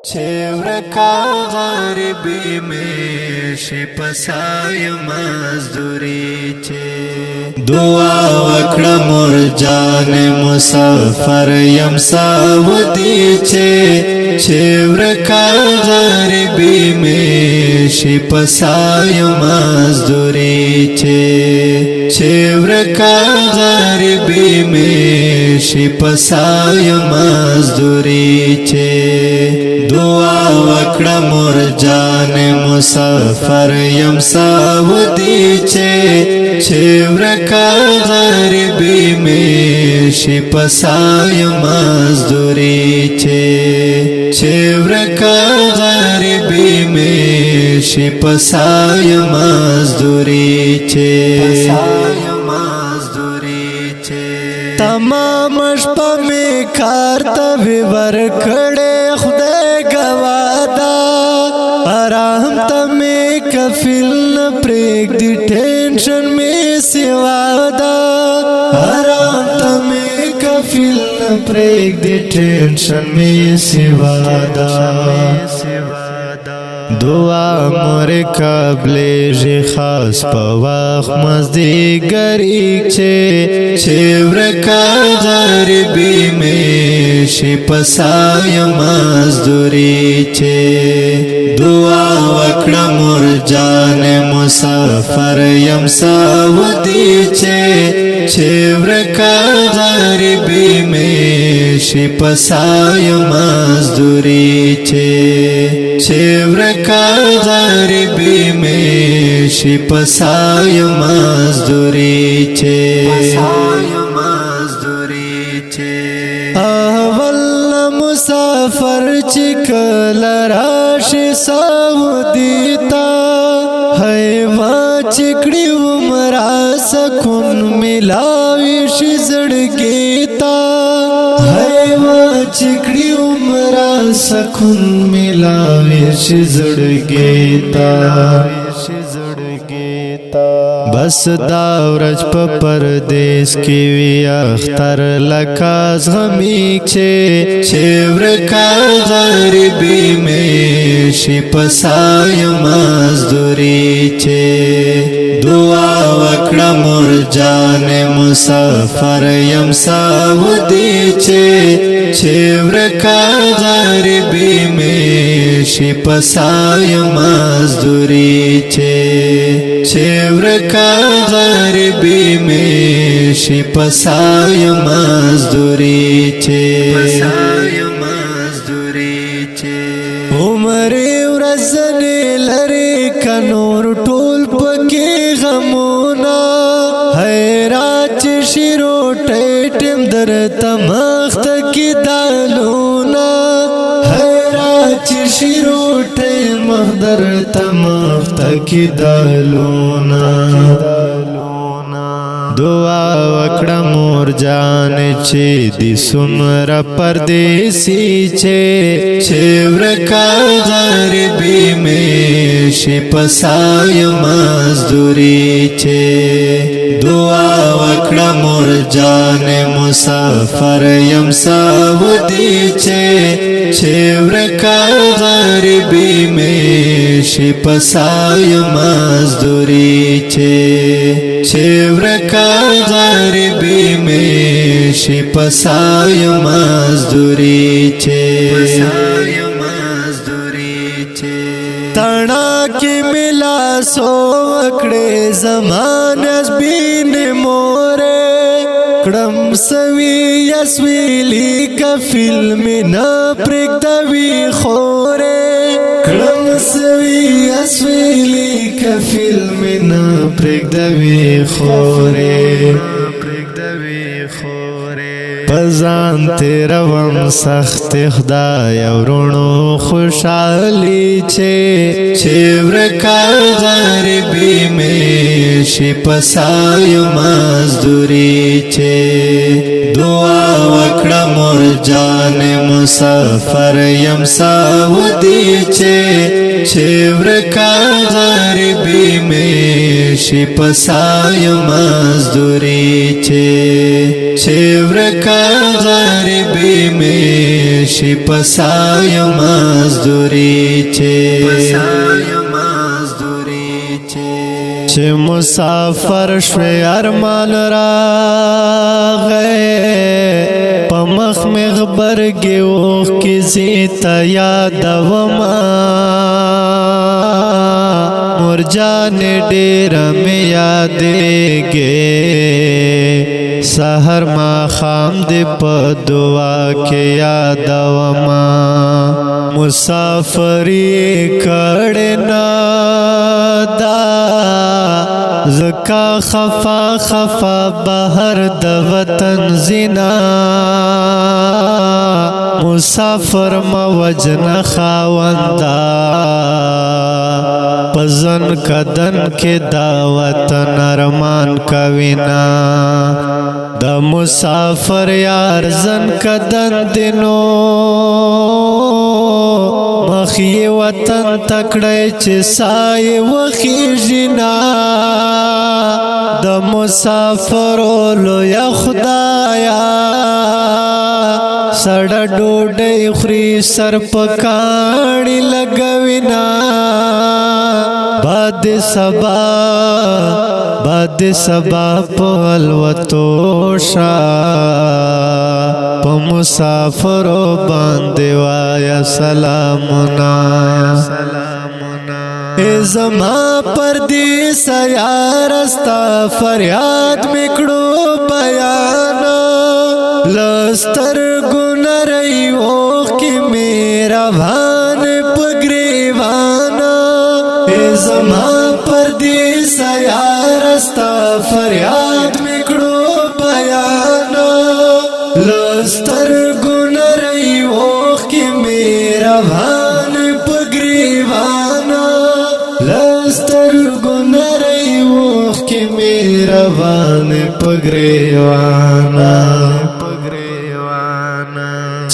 چه ورکا غریبی میں شپسای مزدوری چه دعا وکړه مور جان مسافر یم سعودی چه ورکا غریبی میں شپسای مزدوری چه ورکا غریبی میں شپسای مزدوری چه دعا وکړه مور جان مسافر یم سعودی چه ورکا غریبی میں شپسای مزدوری چه ورکا غریبی میں شپسای مزدوری تمام شپه می کار ته ورکړې خدای گوادا آرام ته می کفیل نه پرېږدي ټینشن می سوا دا آرام ته می کفیل نه پرېږدي ټینشن می سوا دا دعا مور قبلیږي خاص په وخت مازدیګري چه ورکا غریبی میں شپسای مزدوری چه دعا وکړه مور جان مسافر یم سعودی چه ورکا غریبی میں شپسای مزدوری چه ورکا غریبی میں شپسای مزدوری اول مسافر چکل راشی سعودی تا حیوان چکڑی عمرہ سکون ملاوی شی زڑگی تا حیوان چکڑی عمرہ سکون ملاوی شی زڑگی تا بس دا ورځ په پردیس کې وی اختر لکاز غمیک چه ورکا غریبی میں شپسای مزدوری چه دعا وکړه مور جان مسافر یم سعودی چه ورکا غریبی میں شپسای مزدوری چه ورکا غریبی میں شپسای مزدوری عمر ورځنې لري کنور ټول پکې غمونا حیرات شیرو ټیم درته مخت کې دالونا حیرات شیرو ټیم درته مخت کې دالونا دعا وکړه مور جان چې د سمره پردیسی چه ورکا غریبی میں شپسای مزدوری دعا وکړه مور جان مسافر یم سعودی چه ورکا غریبی میں شپسای مزدوری چه ورکا غریبی میں شپسای مزدوری تڼا کی ملا سو وکړې زمان از بین مورې کړم سوي اسویلی کا فلم نه پرېږدوي خورې کړم سوي اسویلی کا فلم نه پرېږدوي خورې پزان تیروم سخت خدای ورونو خوشحالی چه ورکا غریبی میں شپسای مزدوری دعا وکړه مور جان مسافر یم سعودی چه ورکا غریبی میں شپسای مزدوری چه ورکا غریبی میں شپسای مزدوری مزدوری چه مسافر شوی ارمان راغی پا مخ مغبرگی اوخ کی زیتا یادوما مرجان ډیر می یادېږي سحر ما خام دې په دعا کې یادوما مسافری کړه نادا زکا خفا خفا بهر د وطن زنا مسافر موجن خاوندا پزن کدن کې دا وطن ارمان کوینا د مسافر یار زن کدن دینو مخی وطن تکڑی چه سای وخی جنا د مسافرو لویا خدایا سڑا ڈوڑی خری سر پکاڑی لگوینا باد سبا پالوتو شا پا مسافرو باندې وایا سلامنا اے زما پردیس یارستا فریاد مکڑو بیانا لستر گنرئی اوخ کی میرا بھان پگریوانا اے زما پردیس یارستا فریاد مکڑو بیانا لستر گنرئی اوخ کی میرا بھان پگریوانا لستر گنرئی اوخ کی میرا بھان پگریوانا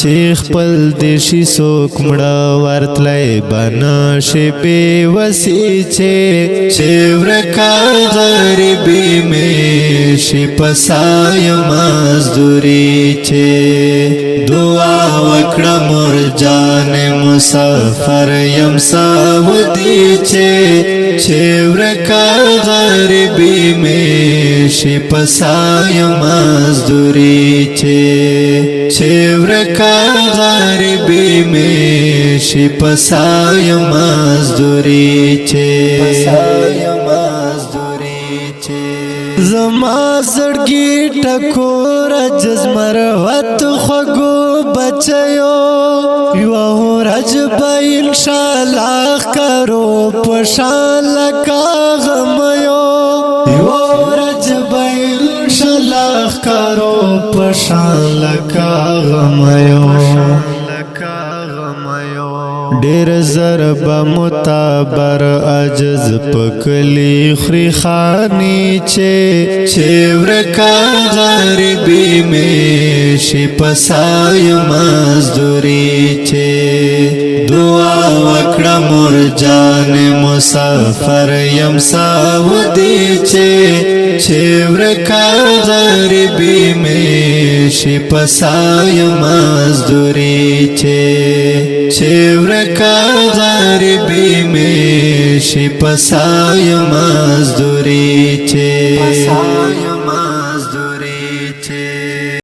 چیخ پل دیشی سوک مڑا ورتلائی بناشی بے وسی چه ورکا غریبی میں شی پسای مزدوری چه دعا وکڑا مرجان مسافر یم ساودی چه ورکا غریبی میں شی پسای مزدوری چه ورکا غریبی میں شی پسای مزدوری زما زړګي ټکور جزمر وت خغو بچيو یو ورځ به ان شاء الله کرو پشال کا غميو یو ورځ به ان شاء الله کرو پشال کا غميو ډیر ضرب متبر عجز پکلی خری خانی چه ورکا غریبی میں شی پسای مزدوری چه دعا وکڑا مرجان مسافر یم ساودی چه ورکا غریبی میں شی پسای مزدوری چه ورکا غریبی میں شی پسای مزدوری چه